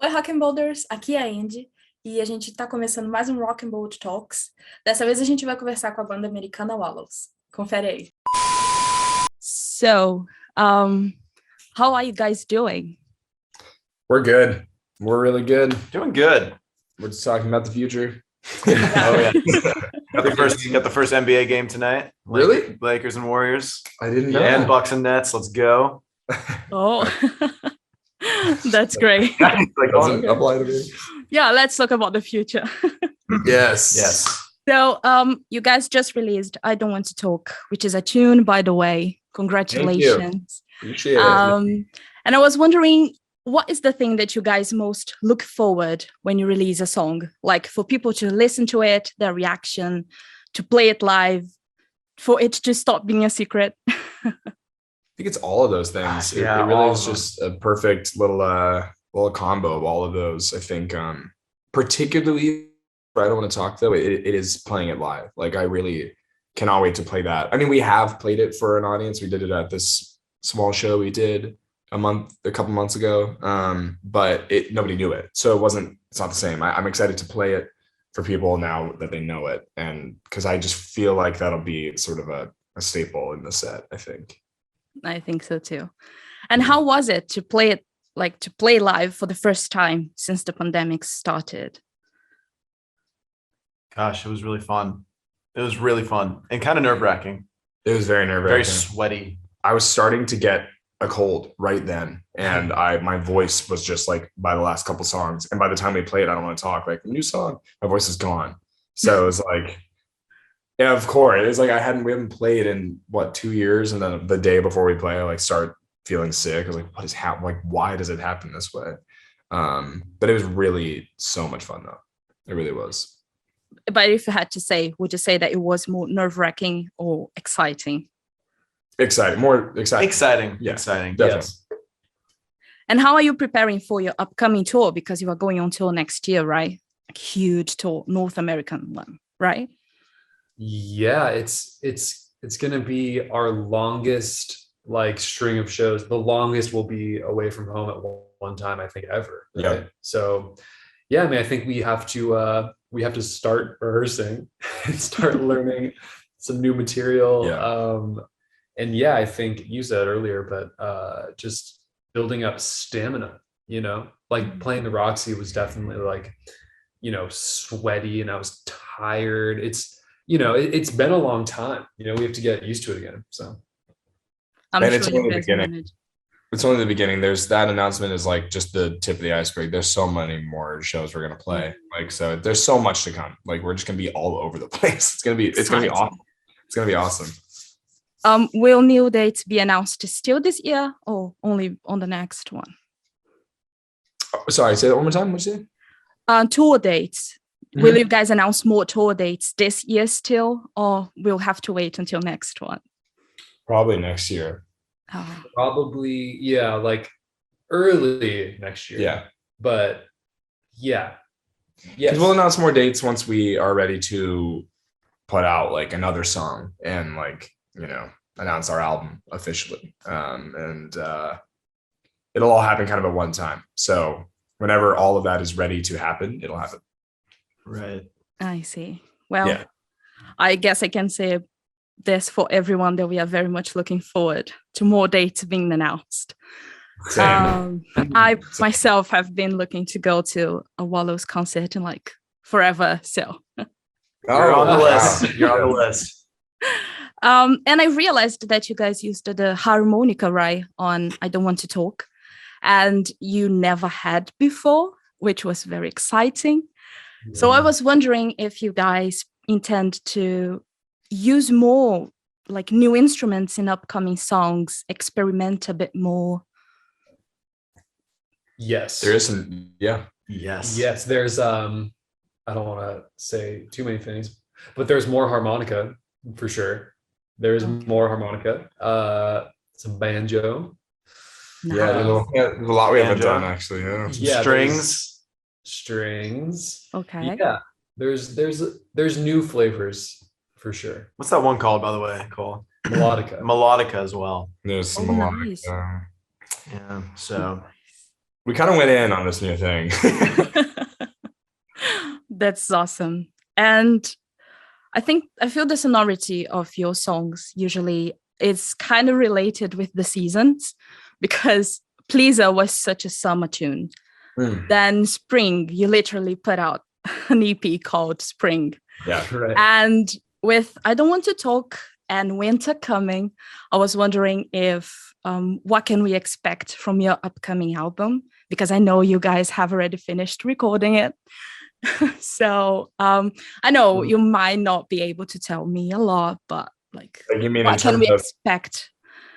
Oi, Rock'n'Bolders, aqui é a Andy e a gente tá começando mais um Rock'n'Bold Talks. Dessa vez a gente vai conversar com a banda americana Wallows. Confere aí. So, how are you guys doing? We're good. We're really good. Doing good. We're just talking about the future. Oh yeah. got the first NBA game tonight. Really? Lakers and Warriors. I didn't know. And that. Bucks and Nets. Let's go. Oh, that's great. Doesn't apply to me. Yeah, let's talk about the future. Yes. So, you guys just released I Don't Want to Talk, which is a tune, by the way. Congratulations. Appreciate it. And I was wondering, what is the thing that you guys most look forward when you release a song? Like for people to listen to it, their reaction, to play it live, for it to stop being a secret? I think it's all of those things. It Yeah, really all is of just a perfect little combo of all of those. I think particularly I don't want to talk though, it is playing it live. Like I really cannot wait to play that. I mean, we have played it for an audience. We did it at this small show we did a couple months ago. But nobody knew it. So it's not the same. I'm excited to play it for people now that they know it. And because I just feel like that'll be sort of a staple in the set, I think. I think so too. And how was it to play it, like to play live for the first time since the pandemic started? Gosh, it was really fun. It was really fun and kind of nerve-wracking. It was very nerve-wracking. Very sweaty. I was starting to get a cold right then, and my voice was just like by the last couple songs, and by the time we played I Don't Want to Talk, like new song, my voice is gone. So it was like, yeah, of course. It was like we haven't played in 2 years, and then the day before we play I like start feeling sick. I was like, what is happening? Like, why does it happen this way? But it was really so much fun though. It really was. But if you had to say, would you say that it was more nerve-wracking or exciting? More exciting. Exciting. Yeah, exciting. definitely. Yes. And how are you preparing for your upcoming tour? Because you are going on tour next year, right? Like huge tour, North American one, right? Yeah, it's gonna be our longest like string of shows. The longest we'll be away from home at one time, I think, ever. Right? Yeah. So yeah, I mean, I think we have to start rehearsing and start learning some new material. Yeah. And yeah, I think you said earlier, but just building up stamina, like playing the Roxy was definitely like, sweaty, and I was tired. It's been a long time, we have to get used to it again. So I'm and sure it's you only the guys beginning. managed. It's only the beginning. There's that announcement is like just the tip of the iceberg. There's so many more shows we're gonna play. Like, so there's so much to come. Like, we're just gonna be all over the place. It's gonna be awesome. It's gonna be awesome. Will new dates be announced still this year or only on the next one? Sorry, say that one more time. What'd you say? Tour dates. Mm-hmm. Will you guys announce more tour dates this year still, or we'll have to wait until next one? Probably next year. Oh. Probably, yeah, like early next year. Yeah. But yeah. Yes. We'll announce more dates once we are ready to put out like another song and like, announce our album officially. And it'll all happen kind of at one time. So whenever all of that is ready to happen, it'll happen. Right. I see. Well, yeah. I guess I can say this for everyone that we are very much looking forward to more dates being announced. I myself have been looking to go to a Wallows concert in like forever. So you're on the list. You're on the list. And I realized that you guys used the harmonica, right, on I Don't Want to Talk, and you never had before, which was very exciting. Yeah. So I was wondering if you guys intend to use more like new instruments in upcoming songs, experiment a bit more. Yes. There is some, yeah. Yes, there's I don't want to say too many things, but there's more harmonica for sure. There's more harmonica, some banjo. Nice. Yeah, there's a lot we haven't done actually. Yeah, strings. Okay. Yeah, there's new flavors for sure. What's that one called, by the way, Cole? Melodica. Melodica as well. There's some melodic. Nice. Yeah. So We kind of went in on this new thing. That's awesome. And I feel the sonority of your songs usually is kind of related with the seasons, because Pleaser was such a summer tune. Then Spring, you literally put out an EP called Spring. Yeah, Right. And with I Don't Want to Talk and Winter coming, I was wondering if what can we expect from your upcoming album? Because I know you guys have already finished recording it. So I know you might not be able to tell me a lot, but like you mean what can we expect?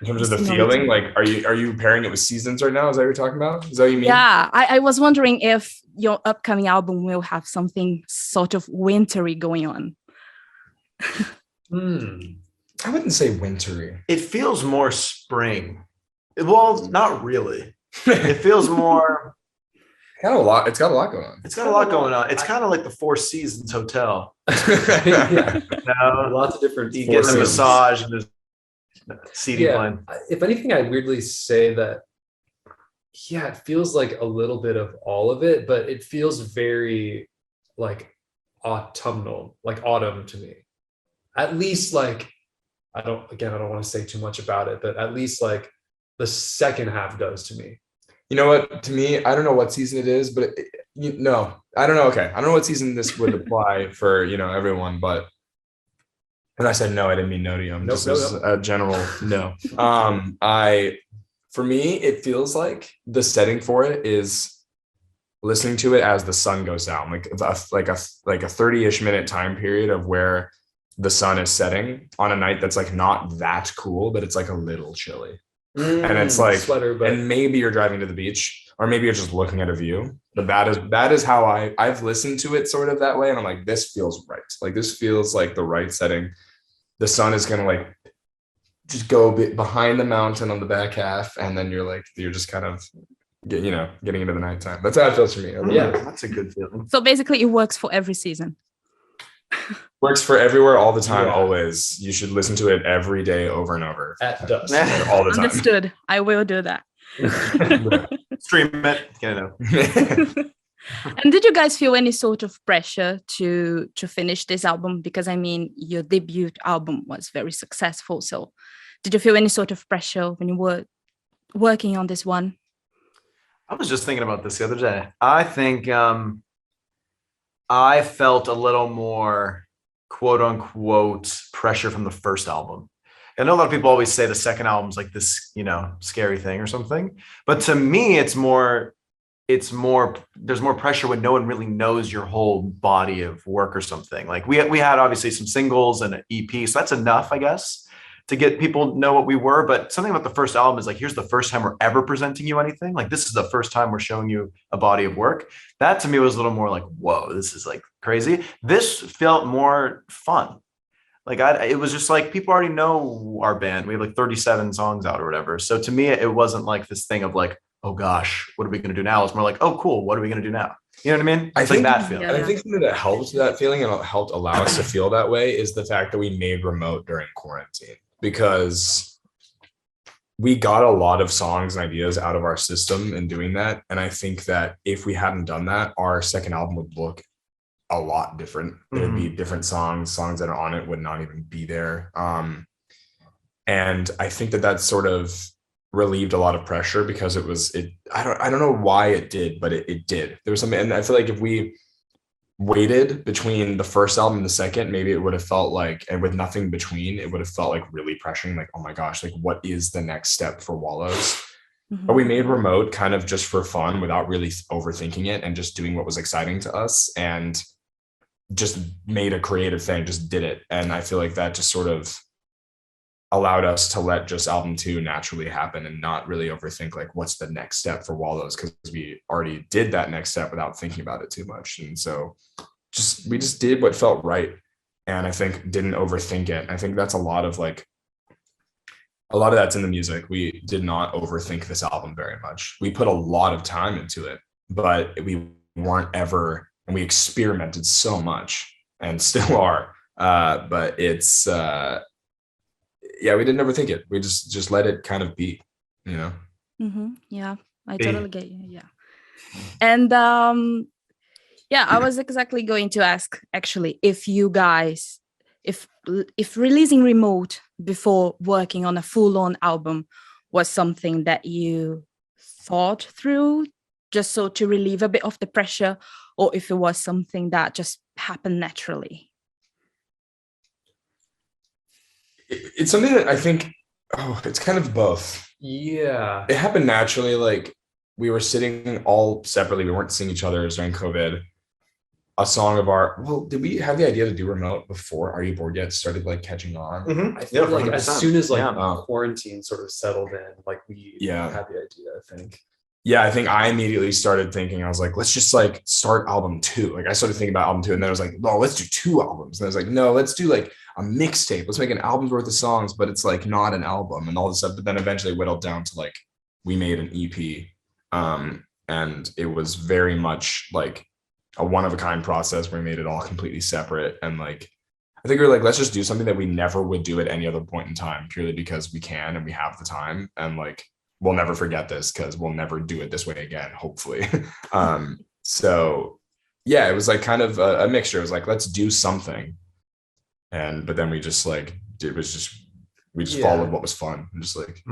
In terms of the feeling, like, are you pairing it with seasons right now? Is that what you're talking about? Is that what you mean? Yeah, I was wondering if your upcoming album will have something sort of wintry going on. I wouldn't say wintry. It feels more spring. Well, not really. It feels more. It's got a lot going on. It's got a lot going on. It's kind of like the Four Seasons Hotel. Yeah. No, Lots of different. you get a massage and there's CD playing. If anything, I'd weirdly say that, yeah, it feels like a little bit of all of it, but it feels very like autumnal, like autumn to me. At least like, I don't want to say too much about it, but at least like the second half does to me. You know what? To me, I don't know what season it is, but no, I don't know. Okay, I don't know what season this would apply for, everyone. But and I said no, I didn't mean no to you. Just as a general no. For me, it feels like the setting for it is listening to it as the sun goes down, like a 30-ish minute time period of where the sun is setting on a night that's like not that cool, but it's like a little chilly. And it's like sweater, but... and maybe you're driving to the beach, or maybe you're just looking at a view. But that is how I've listened to it sort of that way. And I'm like, this feels right. Like this feels like the right setting. The sun is gonna like just go behind the mountain on the back half, and then you're just kind of getting into the nighttime. That's how it feels for me. Yeah, that's a good feeling. So basically, it works for every season. Works for everywhere, all the time, always. You should listen to it every day, over and over. At dusk. All the time. Understood. I will do that. Stream it. And did you guys feel any sort of pressure to finish this album? Because I mean, your debut album was very successful. So did you feel any sort of pressure when you were working on this one? I was just thinking about this the other day. I think I felt a little more quote unquote pressure from the first album. I know a lot of people always say the second album's like this, scary thing or something. But to me, there's more pressure when no one really knows your whole body of work or something. Like we had obviously some singles and an EP, so that's enough, I guess, to get people know what we were. But something about the first album is like, here's the first time we're ever presenting you anything. Like this is the first time we're showing you a body of work. That to me was a little more like, whoa, this is like crazy. This felt more fun. Like it was just like, people already know our band. We have like 37 songs out or whatever. So to me, it wasn't like this thing of like, oh gosh, what are we going to do now? It's more like, oh, cool. What are we going to do now? You know what I mean? It's like that feeling. Yeah. I think something that helped that feeling and helped allow us to feel that way is the fact that we made remote during quarantine, because we got a lot of songs and ideas out of our system in doing that. And I think that if we hadn't done that, our second album would look a lot different. There'd be different songs that are on it would not even be there. And I think that sort of relieved a lot of pressure, because I don't know why it did, but it did. There was something, and I feel like if we waited between the first album and the second, maybe it would have felt like, and with nothing between, it would have felt like really pressuring, like, oh my gosh, like what is the next step for Wallows? But we made remote kind of just for fun, without really overthinking it, and just doing what was exciting to us, and just made a creative thing, just did it. And I feel like that just sort of allowed us to let just album 2 naturally happen and not really overthink like what's the next step for Wallows, because we already did that next step without thinking about it too much. And so we just did what felt right, and I think didn't overthink it. I think that's a lot of that's in the music. We did not overthink this album very much. We put a lot of time into it, but we weren't ever, and we experimented so much and still are, but it's we didn't overthink it. We just let it kind of be, Yeah, I totally get you. Yeah. And yeah, I was exactly going to ask actually if you guys, if releasing remote before working on a full-on album was something that you thought through just so to relieve a bit of the pressure, or if it was something that just happened naturally. It's something that I think, it's kind of both. Yeah. It happened naturally. Like we were sitting all separately. We weren't seeing each other during COVID. A song of did we have the idea to do remote before Are You Bored Yet started like catching on? Mm-hmm. I think like 100%. as soon as like Yeah. quarantine sort of settled in, like we had the idea, I think. Yeah, I think I immediately started thinking, I was like, let's just like start album 2. Like I started thinking about album 2, and then I was like, no, let's do 2 albums. And I was like, no, let's do like a mixtape. Let's make an album's worth of songs, but it's like not an album and all this stuff. But then eventually whittled down to like, we made an EP. And it was very much like a one-of-a-kind process where we made it all completely separate. And like, I think we were like, let's just do something that we never would do at any other point in time, purely because we can and we have the time. And like, we'll never forget this because we'll never do it this way again, hopefully. So yeah, it was like kind of a mixture. It was like, let's do something. But then we just like, we just followed what was fun. And just like,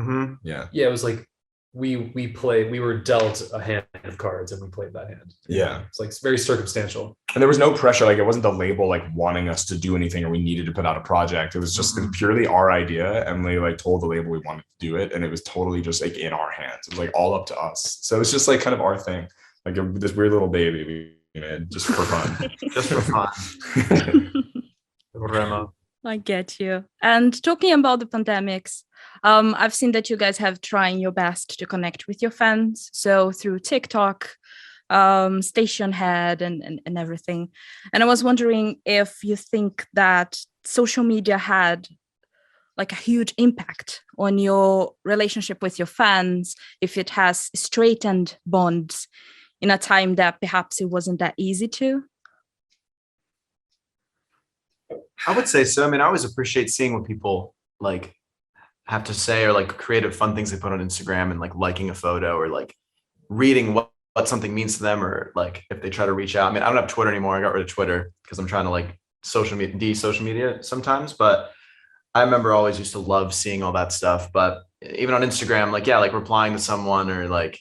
yeah. Yeah, it was like, we were dealt a hand of cards and we played that hand. Yeah. It's like very circumstantial. And there was no pressure. Like it wasn't the label like wanting us to do anything or we needed to put out a project. It was just purely our idea. Emily like told the label we wanted to do it. And it was totally just like in our hands. It was like all up to us. So it's just like kind of our thing. Like this weird little baby we made just for fun. Just for fun. I get you. And talking about the pandemics, I've seen that you guys have trying your best to connect with your fans. So through TikTok, station head and everything. And I was wondering if you think that social media had like a huge impact on your relationship with your fans, if it has straightened bonds in a time that perhaps it wasn't that easy to. I would say so. I mean, I always appreciate seeing what people like have to say, or like creative fun things they put on Instagram, and like liking a photo, or like reading what something means to them, or like if they try to reach out. I mean, I don't have Twitter anymore. I got rid of Twitter because I'm trying to like social media sometimes, but I remember I always used to love seeing all that stuff. But even on Instagram, like, yeah, like replying to someone, or like,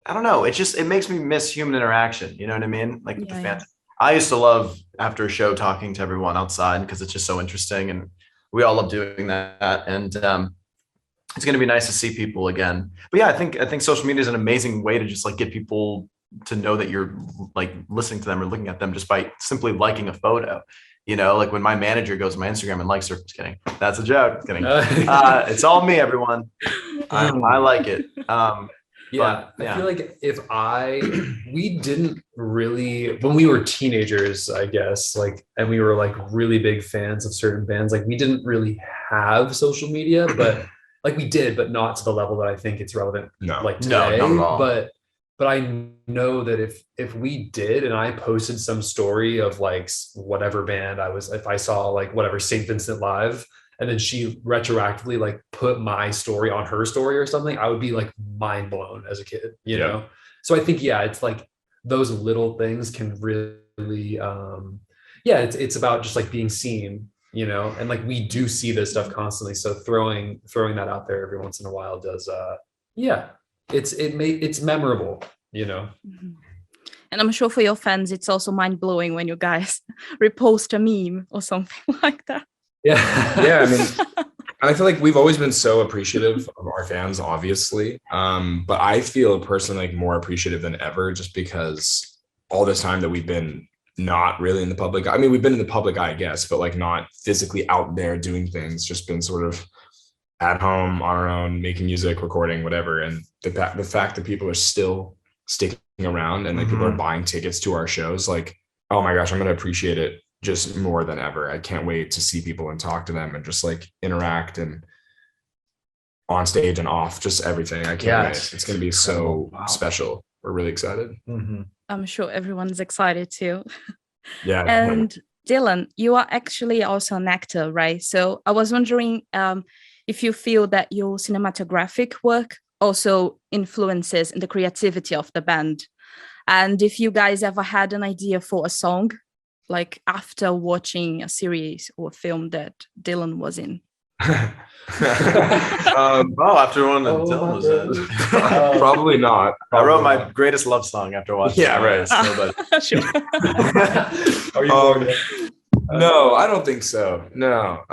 I don't know, it makes me miss human interaction. You know what I mean? Like with the fans. I used to love after a show talking to everyone outside because it's just so interesting, and we all love doing that. And it's going to be nice to see people again. But yeah, I think social media is an amazing way to just like get people to know that you're like listening to them or looking at them just by simply liking a photo. You know, like when my manager goes to my Instagram and likes her, just kidding. That's a joke. Just kidding. It's all me, everyone. I like it. Yeah, I feel like we didn't really, when we were teenagers, I guess, like, and we were like really big fans of certain bands, like we didn't really have social media, but like we did, but not to the level that I think it's relevant like today. No, not at all. But I know that if we did, and I posted some story of like whatever band if I saw like whatever St. Vincent Live, and then she retroactively like put my story on her story or something, I would be like mind blown as a kid, you know? So I think, it's like those little things can really, it's about just like being seen, you know? And like, we do see this stuff constantly. So throwing that out there every once in a while does, it's memorable, you know? Mm-hmm. And I'm sure for your fans, it's also mind blowing when you guys repost a meme or something like that. Yeah, I mean, I feel like we've always been so appreciative of our fans, obviously. But I feel personally like more appreciative than ever, just because all this time that we've been not really in the public. I mean, we've been in the public eye, I guess, but like not physically out there doing things, just been sort of at home on our own, making music, recording, whatever. And the fact that people are still sticking around and like people are buying tickets to our shows, like, oh my gosh, I'm going to appreciate it just more than ever. I can't wait to see people and talk to them and just like interact and on stage and off, just everything. I can't wait. It's going to be so special. We're really excited. I'm sure everyone's excited too. Yeah. And Dylan, you are actually also an actor, right? So I was wondering if you feel that your cinematographic work also influences in the creativity of the band. And if you guys ever had an idea for a song, like after watching a series or a film that Dylan was in. After one that Dylan was in. Probably not. I wrote my greatest love song after watching. Yeah, right. Sure. Are you No, I don't think so. No.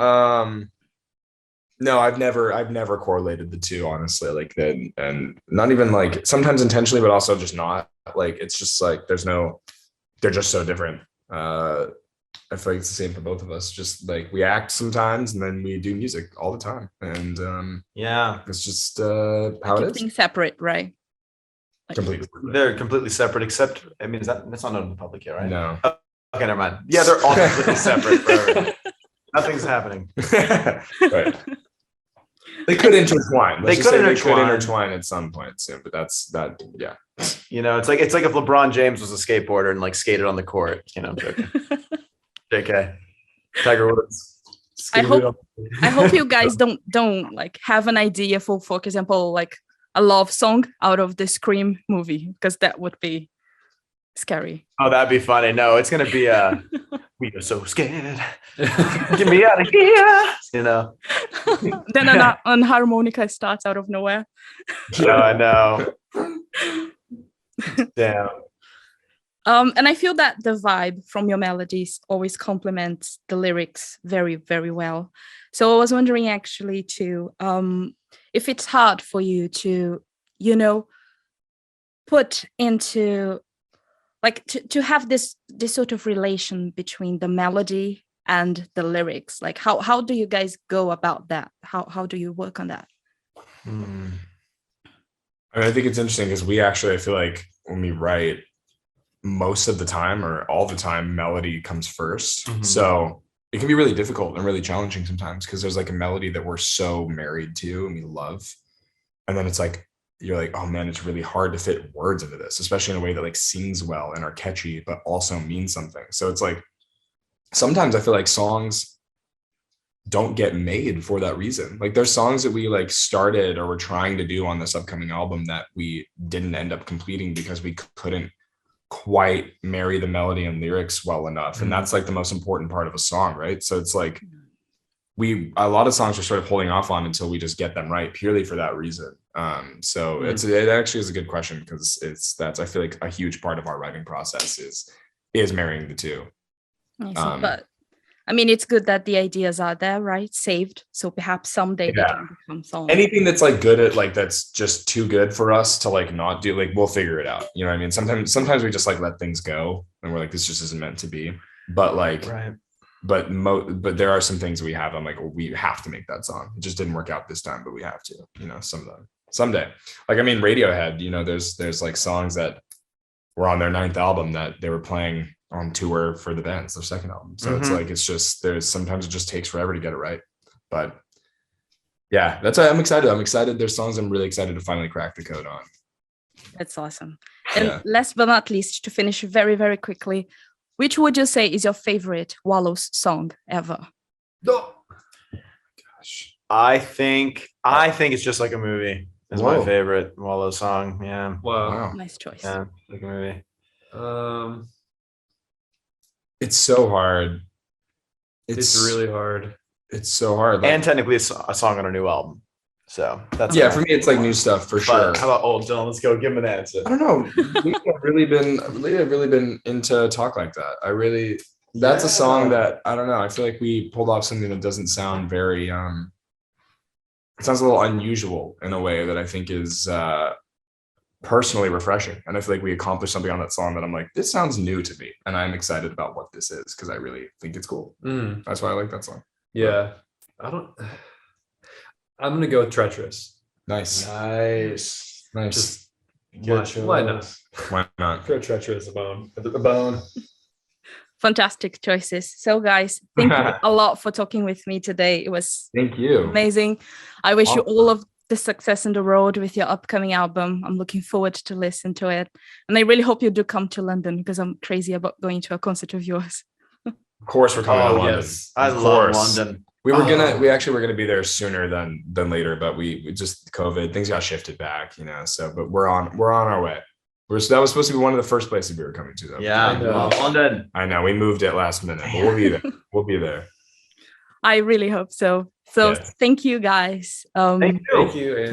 No, I've never correlated the two, honestly. Like that, and not even like sometimes intentionally, but also just not. Like it's just like they're just so different. I feel like it's the same for both of us. Just like we act sometimes, and then we do music all the time, and it's just how it is. Things separate, right? Like, Completely. They're completely separate, except I mean, that's not known in the public yet, right? No. Oh, okay, never mind. Yeah, they're all completely separate forever. Nothing's happening. Right. They could intertwine. They could intertwine at some point soon, but that's that. Yeah. You know, it's like if LeBron James was a skateboarder and like skated on the court. You know, I'm joking. JK. Tiger Woods. I hope you guys don't like have an idea for example, like a love song out of the Scream movie, because that would be scary. Oh, that'd be funny. No, it's gonna be we are so scared. Get me out of here. You know. Then an harmonica starts out of nowhere. Yeah, I know. Damn. And I feel that the vibe from your melodies always complements the lyrics very, very well. So I was wondering actually too, if it's hard for you to, put into like to have this sort of relation between the melody and the lyrics. Like how do you guys go about that? How do you work on that? I mean, I think it's interesting because I feel like when we write, most of the time or all the time, melody comes first. Mm-hmm. So it can be really difficult and really challenging sometimes because there's like a melody that we're so married to and we love. And then it's like, you're like, oh man, it's really hard to fit words into this, especially in a way that like sings well and are catchy, but also mean something. So it's like, sometimes I feel like songs don't get made for that reason. Like there's songs that we like started or were trying to do on this upcoming album that we didn't end up completing because we couldn't quite marry the melody and lyrics well enough. And that's like the most important part of a song, right? So it's like a lot of songs are sort of holding off on until we just get them right purely for that reason. It actually is a good question because that's I feel like a huge part of our writing process is marrying the two. But I mean, it's good that the ideas are there, right? Saved. So perhaps someday they can become songs. Anything that's like good at like, that's just too good for us to like not do, like we'll figure it out. You know what I mean? Sometimes we just like let things go and we're like, this just isn't meant to be. But like, right. But there are some things we have. I'm like, well, we have to make that song. It just didn't work out this time, but we have to, some of them someday. Like, I mean, Radiohead, there's like songs that were on their 9th album that they were playing on tour for the band's their 2nd album. So it's like, sometimes it just takes forever to get it right. But yeah, that's why I'm excited. There's songs I'm really excited to finally crack the code on. That's awesome. And last but not least, to finish very, very quickly, which would you say is your favorite Wallows song ever? Oh gosh. I think it's Just Like a Movie is my favorite Wallows song. Yeah. Wow. Nice choice. Yeah, like a movie. It's so hard. It's really hard. It's so hard. Like, and technically a song on a new album. So that's for me, it's like new stuff for sure. How about old Dylan? Let's go. Give him an answer. I don't know. I've really been into Talk Like That. That's a song that I don't know. I feel like we pulled off something that doesn't sound very it sounds a little unusual in a way that I think is personally refreshing. And I feel like we accomplished something on that song that I'm like, this sounds new to me. And I'm excited about what this is because I really think it's cool. That's why I like that song. Yeah. I'm going to go with Treacherous. Nice. Just why not? Why not? Throw Treacherous a bone. Fantastic choices. So guys, thank you a lot for talking with me today. It was thank you. Amazing. I wish you all of the success on the road with your upcoming album. I'm looking forward to listen to it. And I really hope you do come to London because I'm crazy about going to a concert of yours. Of course we're coming to London. Yes. I love London. We actually were gonna be there sooner than later, but we just COVID things got shifted back, so but we're on our way. That was supposed to be one of the first places we were coming to, though. Yeah. London. I know we moved it last minute, but we'll be there. We'll be there. I really hope so. So Yes. thank you guys. Thank you. Thank you.